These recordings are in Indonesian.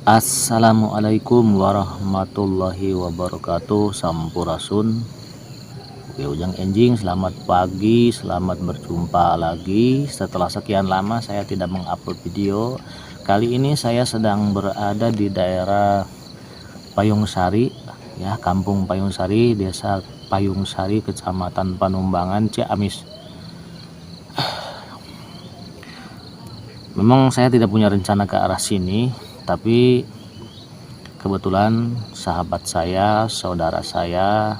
Assalamualaikum warahmatullahi wabarakatuh. Sampurasun. Oke, ujang enjing, selamat pagi, selamat berjumpa lagi. Setelah sekian lama saya tidak mengupload video. Kali ini saya sedang berada di daerah Payung Sari, ya, Kampung Payung Sari, Desa Payung Sari, Kecamatan Panumbangan, Ciamis. Memang saya tidak punya rencana ke arah sini, tapi kebetulan sahabat saya, saudara saya,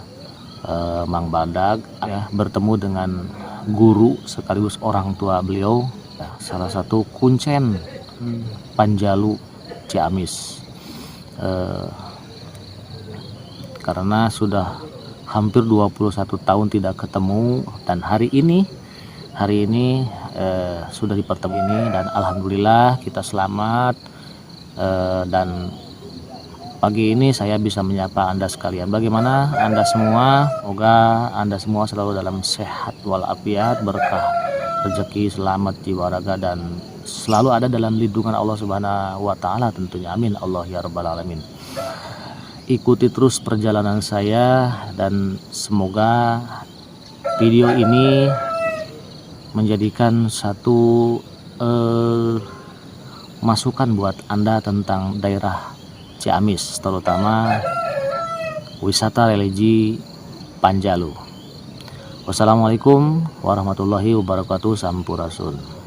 Mang Badag, ya, bertemu dengan guru sekaligus orang tua beliau, ya, salah satu kuncen Panjalu Ciamis, karena sudah hampir 21 tahun tidak ketemu, dan hari ini sudah dipertemu ini, dan alhamdulillah kita selamat. Dan pagi ini saya bisa menyapa Anda sekalian. Bagaimana Anda semua? Semoga Anda semua selalu dalam sehat walafiat, berkah rezeki, selamat jiwa raga, dan selalu ada dalam lindungan Allah Subhanahu wa taala tentunya. Amin Allah ya rabbal alamin. Ikuti terus perjalanan saya, dan semoga video ini menjadikan satu masukan buat Anda tentang daerah Ciamis, terutama wisata religi Panjalu. Wassalamualaikum warahmatullahi wabarakatuh. Sampurasun.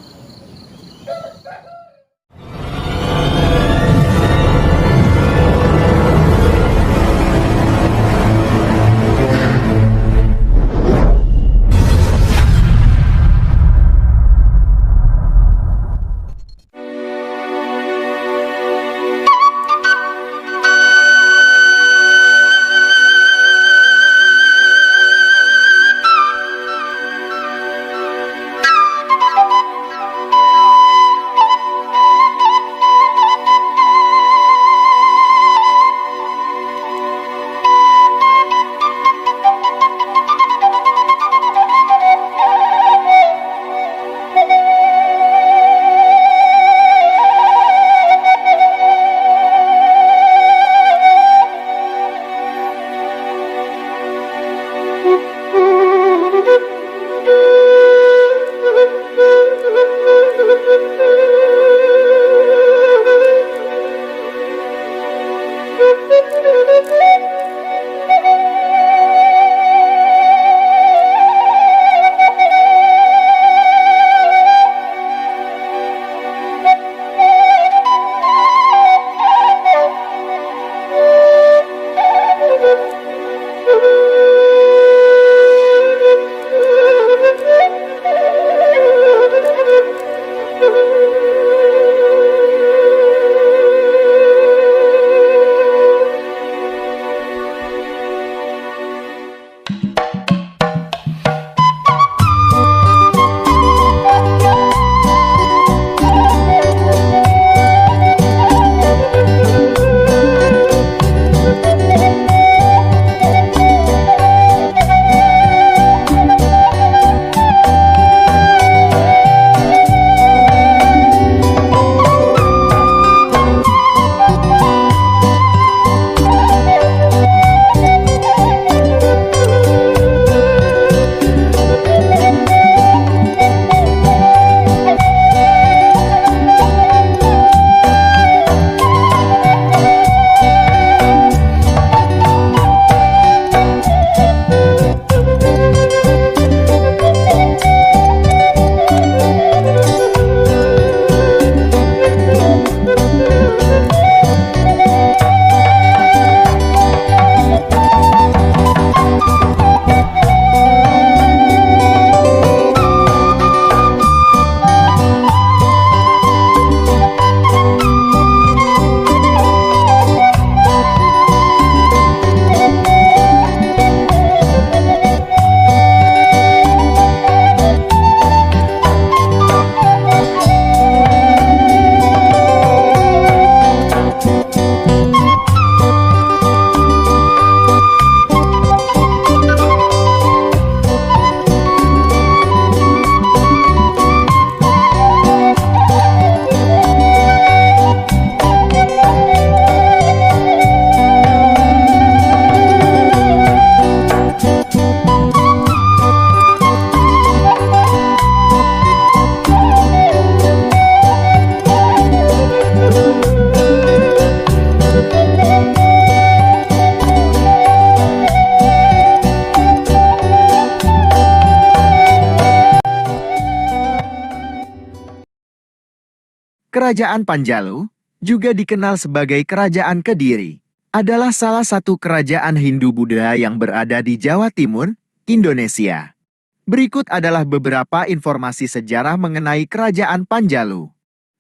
Kerajaan Panjalu, juga dikenal sebagai Kerajaan Kediri, adalah salah satu kerajaan Hindu-Buddha yang berada di Jawa Timur, Indonesia. Berikut adalah beberapa informasi sejarah mengenai Kerajaan Panjalu.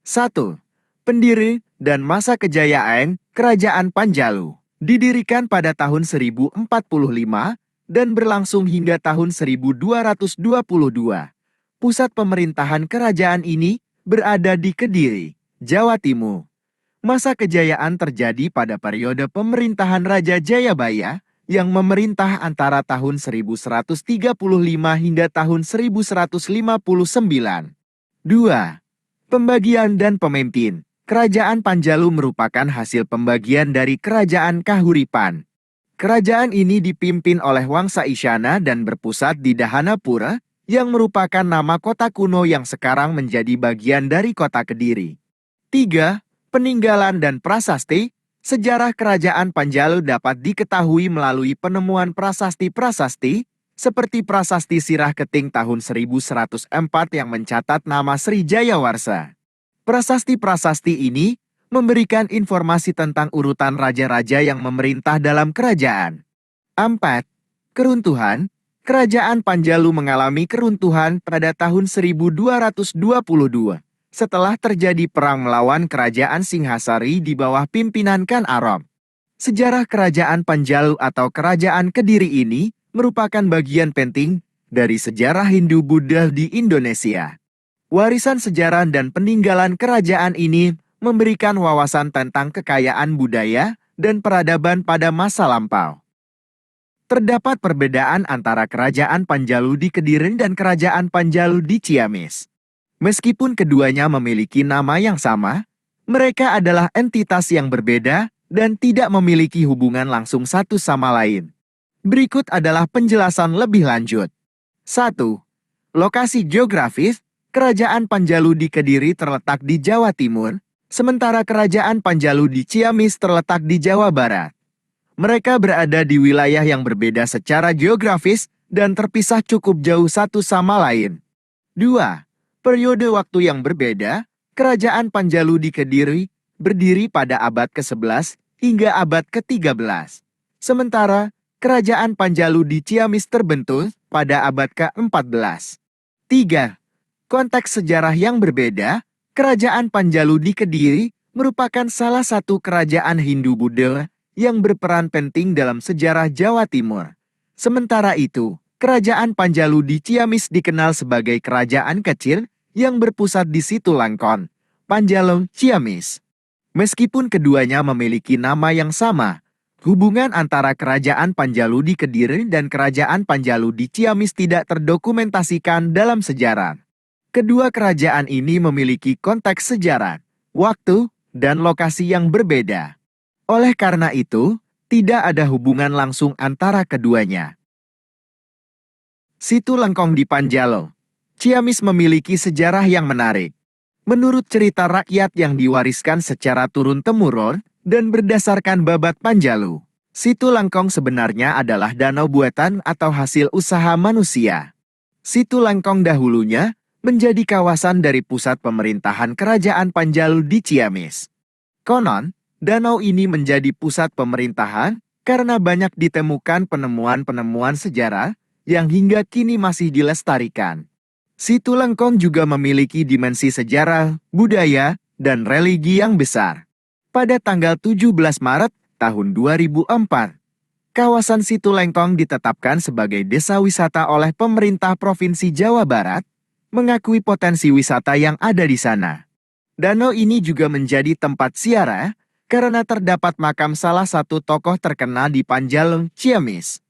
1. Pendiri dan masa kejayaan Kerajaan Panjalu didirikan pada tahun 1045 dan berlangsung hingga tahun 1222. Pusat pemerintahan kerajaan ini berada di Kediri, Jawa Timur. Masa kejayaan terjadi pada periode pemerintahan Raja Jayabaya yang memerintah antara tahun 1135 hingga tahun 1159. 2. Pembagian dan pemimpin. Kerajaan Panjalu merupakan hasil pembagian dari Kerajaan Kahuripan. Kerajaan ini dipimpin oleh Wangsa Isyana dan berpusat di Dahanapura, yang merupakan nama kota kuno yang sekarang menjadi bagian dari kota Kediri. 3. Peninggalan dan prasasti. Sejarah Kerajaan Panjalu dapat diketahui melalui penemuan prasasti-prasasti, seperti Prasasti Sirah Keting tahun 1104 yang mencatat nama Sri Jayawarsa. Prasasti-prasasti ini memberikan informasi tentang urutan raja-raja yang memerintah dalam kerajaan. 4. Keruntuhan. Kerajaan Panjalu mengalami keruntuhan pada tahun 1222 setelah terjadi perang melawan Kerajaan Singhasari di bawah pimpinan Khan Arab. Sejarah Kerajaan Panjalu atau Kerajaan Kediri ini merupakan bagian penting dari sejarah Hindu-Buddha di Indonesia. Warisan sejarah dan peninggalan kerajaan ini memberikan wawasan tentang kekayaan budaya dan peradaban pada masa lampau. Terdapat perbedaan antara Kerajaan Panjalu di Kediri dan Kerajaan Panjalu di Ciamis. Meskipun keduanya memiliki nama yang sama, mereka adalah entitas yang berbeda dan tidak memiliki hubungan langsung satu sama lain. Berikut adalah penjelasan lebih lanjut. 1. Lokasi geografis. Kerajaan Panjalu di Kediri terletak di Jawa Timur, sementara Kerajaan Panjalu di Ciamis terletak di Jawa Barat. Mereka berada di wilayah yang berbeda secara geografis dan terpisah cukup jauh satu sama lain. 2. Periode waktu yang berbeda. Kerajaan Panjalu di Kediri berdiri pada abad ke-11 hingga abad ke-13. Sementara Kerajaan Panjalu di Ciamis terbentuk pada abad ke-14. 3. Konteks sejarah yang berbeda. Kerajaan Panjalu di Kediri merupakan salah satu kerajaan Hindu-Buddha yang berperan penting dalam sejarah Jawa Timur. Sementara itu, Kerajaan Panjalu di Ciamis dikenal sebagai kerajaan kecil yang berpusat di Situlangkon, Panjalu, Ciamis. Meskipun keduanya memiliki nama yang sama, hubungan antara Kerajaan Panjalu di Kediri dan Kerajaan Panjalu di Ciamis tidak terdokumentasikan dalam sejarah. Kedua kerajaan ini memiliki konteks sejarah, waktu, dan lokasi yang berbeda. Oleh karena itu, tidak ada hubungan langsung antara keduanya. Situlengkong di Panjalu. Ciamis memiliki sejarah yang menarik. Menurut cerita rakyat yang diwariskan secara turun-temurun dan berdasarkan babat Panjalu, Situlengkong sebenarnya adalah danau buatan atau hasil usaha manusia. Situlengkong dahulunya menjadi kawasan dari pusat pemerintahan Kerajaan Panjalu di Ciamis. Konon, danau ini menjadi pusat pemerintahan karena banyak ditemukan penemuan-penemuan sejarah yang hingga kini masih dilestarikan. Situlengkong juga memiliki dimensi sejarah, budaya, dan religi yang besar. Pada tanggal 17 Maret tahun 2004, kawasan Situlengkong ditetapkan sebagai desa wisata oleh pemerintah Provinsi Jawa Barat, mengakui potensi wisata yang ada di sana. Danau ini juga menjadi tempat ziarah karena terdapat makam salah satu tokoh terkenal di Panjalu, Ciamis.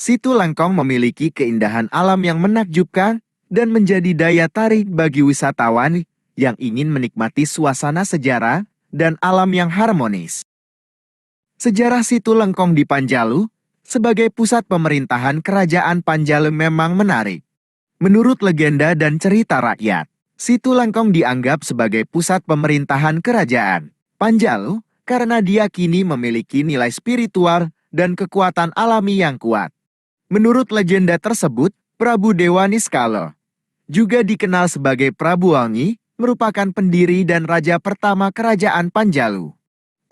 Situlengkong memiliki keindahan alam yang menakjubkan dan menjadi daya tarik bagi wisatawan yang ingin menikmati suasana sejarah dan alam yang harmonis. Sejarah Situlengkong di Panjalu sebagai pusat pemerintahan Kerajaan Panjalu memang menarik. Menurut legenda dan cerita rakyat, Situlengkong dianggap sebagai pusat pemerintahan Kerajaan Panjalu karena diyakini memiliki nilai spiritual dan kekuatan alami yang kuat. Menurut legenda tersebut, Prabu Dewa Niskala, juga dikenal sebagai Prabu Wangi, merupakan pendiri dan raja pertama kerajaan Panjalu.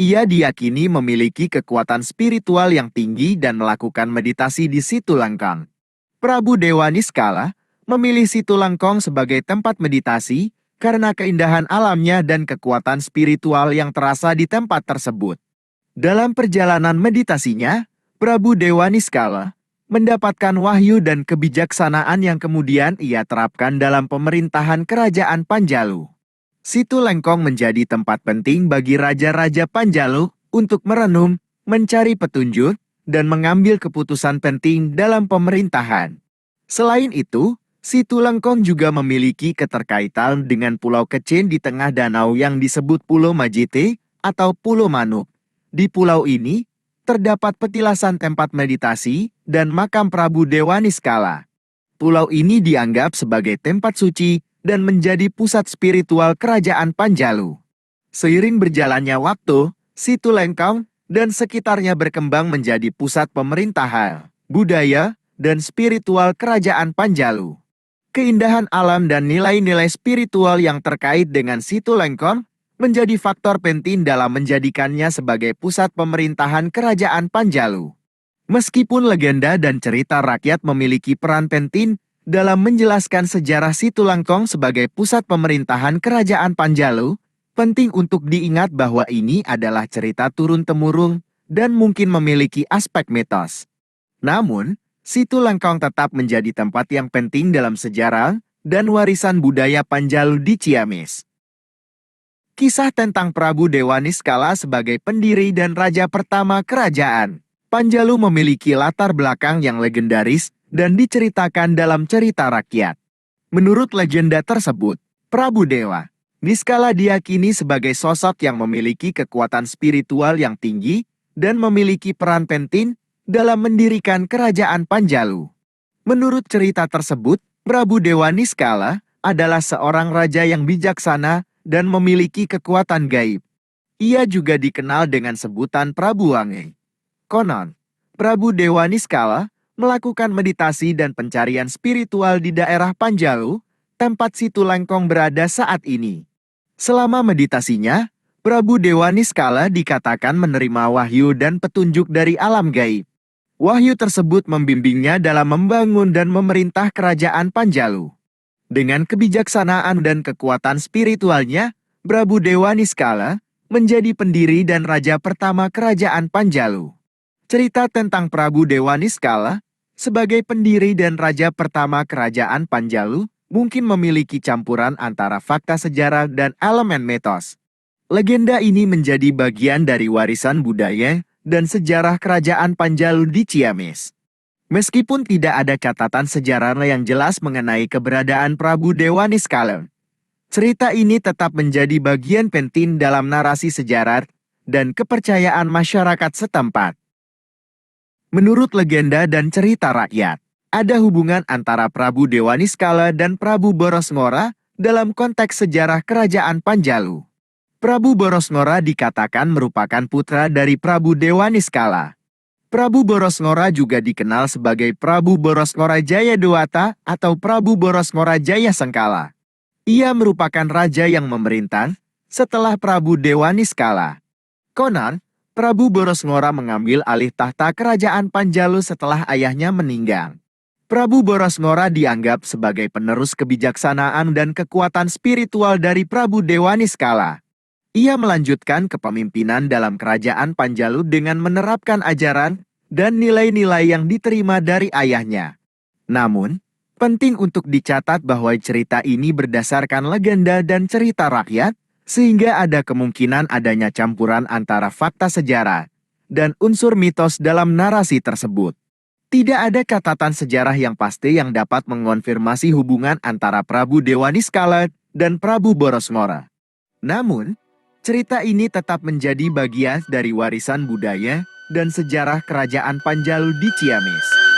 Ia diyakini memiliki kekuatan spiritual yang tinggi dan melakukan meditasi di Situ Lengkong. Prabu Dewa Niskala memilih Situ Lengkong sebagai tempat meditasi karena keindahan alamnya dan kekuatan spiritual yang terasa di tempat tersebut. Dalam perjalanan meditasinya, Prabu Dewa Niskala mendapatkan wahyu dan kebijaksanaan yang kemudian ia terapkan dalam pemerintahan kerajaan Panjalu. Situ Lengkong menjadi tempat penting bagi raja-raja Panjalu untuk merenung, mencari petunjuk, dan mengambil keputusan penting dalam pemerintahan. Selain itu, Situ Lengkong juga memiliki keterkaitan dengan pulau kecil di tengah danau yang disebut Pulau Majite atau Pulau Manuk. Di pulau ini, terdapat petilasan tempat meditasi dan makam Prabu Dewa Niskala. Pulau ini dianggap sebagai tempat suci dan menjadi pusat spiritual kerajaan Panjalu. Seiring berjalannya waktu, Situ Lengkong dan sekitarnya berkembang menjadi pusat pemerintahan, budaya, dan spiritual kerajaan Panjalu. Keindahan alam dan nilai-nilai spiritual yang terkait dengan Situ Lengkong menjadi faktor penting dalam menjadikannya sebagai pusat pemerintahan kerajaan Panjalu. Meskipun legenda dan cerita rakyat memiliki peran penting dalam menjelaskan sejarah Situ Lengkong sebagai pusat pemerintahan kerajaan Panjalu, penting untuk diingat bahwa ini adalah cerita turun-temurun dan mungkin memiliki aspek mitos. Namun, Situ Lengkong tetap menjadi tempat yang penting dalam sejarah dan warisan budaya Panjalu di Ciamis. Kisah tentang Prabu Dewa Niskala sebagai pendiri dan raja pertama kerajaan Panjalu memiliki latar belakang yang legendaris dan diceritakan dalam cerita rakyat. Menurut legenda tersebut, Prabu Dewa Niskala diyakini sebagai sosok yang memiliki kekuatan spiritual yang tinggi dan memiliki peran penting dalam mendirikan kerajaan Panjalu. Menurut cerita tersebut, Prabu Dewa Niskala adalah seorang raja yang bijaksana dan memiliki kekuatan gaib. Ia juga dikenal dengan sebutan Prabu Wangi. Konon, Prabu Dewa Niskala melakukan meditasi dan pencarian spiritual di daerah Panjalu, tempat Situ Lengkong berada saat ini. Selama meditasinya, Prabu Dewa Niskala dikatakan menerima wahyu dan petunjuk dari alam gaib. Wahyu tersebut membimbingnya dalam membangun dan memerintah kerajaan Panjalu. Dengan kebijaksanaan dan kekuatan spiritualnya, Prabu Dewa Niskala menjadi pendiri dan raja pertama kerajaan Panjalu. Cerita tentang Prabu Dewa Niskala sebagai pendiri dan raja pertama kerajaan Panjalu mungkin memiliki campuran antara fakta sejarah dan elemen mitos. Legenda ini menjadi bagian dari warisan budaya dan sejarah kerajaan Panjalu di Ciamis. Meskipun tidak ada catatan sejarah yang jelas mengenai keberadaan Prabu Dewa Niskala, cerita ini tetap menjadi bagian penting dalam narasi sejarah dan kepercayaan masyarakat setempat. Menurut legenda dan cerita rakyat, ada hubungan antara Prabu Dewa Niskala dan Prabu Borosngora dalam konteks sejarah kerajaan Panjalu. Prabu Borosngora dikatakan merupakan putra dari Prabu Dewa Niskala. Prabu Borosngora juga dikenal sebagai Prabu Borosngora Jayadewata atau Prabu Borosngora Jaya Sengkala. Ia merupakan raja yang memerintah setelah Prabu Dewa Niskala. Konon, Prabu Borosngora mengambil alih tahta kerajaan Panjalu setelah ayahnya meninggal. Prabu Borosngora dianggap sebagai penerus kebijaksanaan dan kekuatan spiritual dari Prabu Dewa Niskala. Ia melanjutkan kepemimpinan dalam kerajaan Panjalu dengan menerapkan ajaran dan nilai-nilai yang diterima dari ayahnya. Namun, penting untuk dicatat bahwa cerita ini berdasarkan legenda dan cerita rakyat, sehingga ada kemungkinan adanya campuran antara fakta sejarah dan unsur mitos dalam narasi tersebut. Tidak ada catatan sejarah yang pasti yang dapat mengonfirmasi hubungan antara Prabu Dewa Niskala dan Prabu Borosngora. Namun, cerita ini tetap menjadi bagian dari warisan budaya dan sejarah kerajaan Panjalu di Ciamis.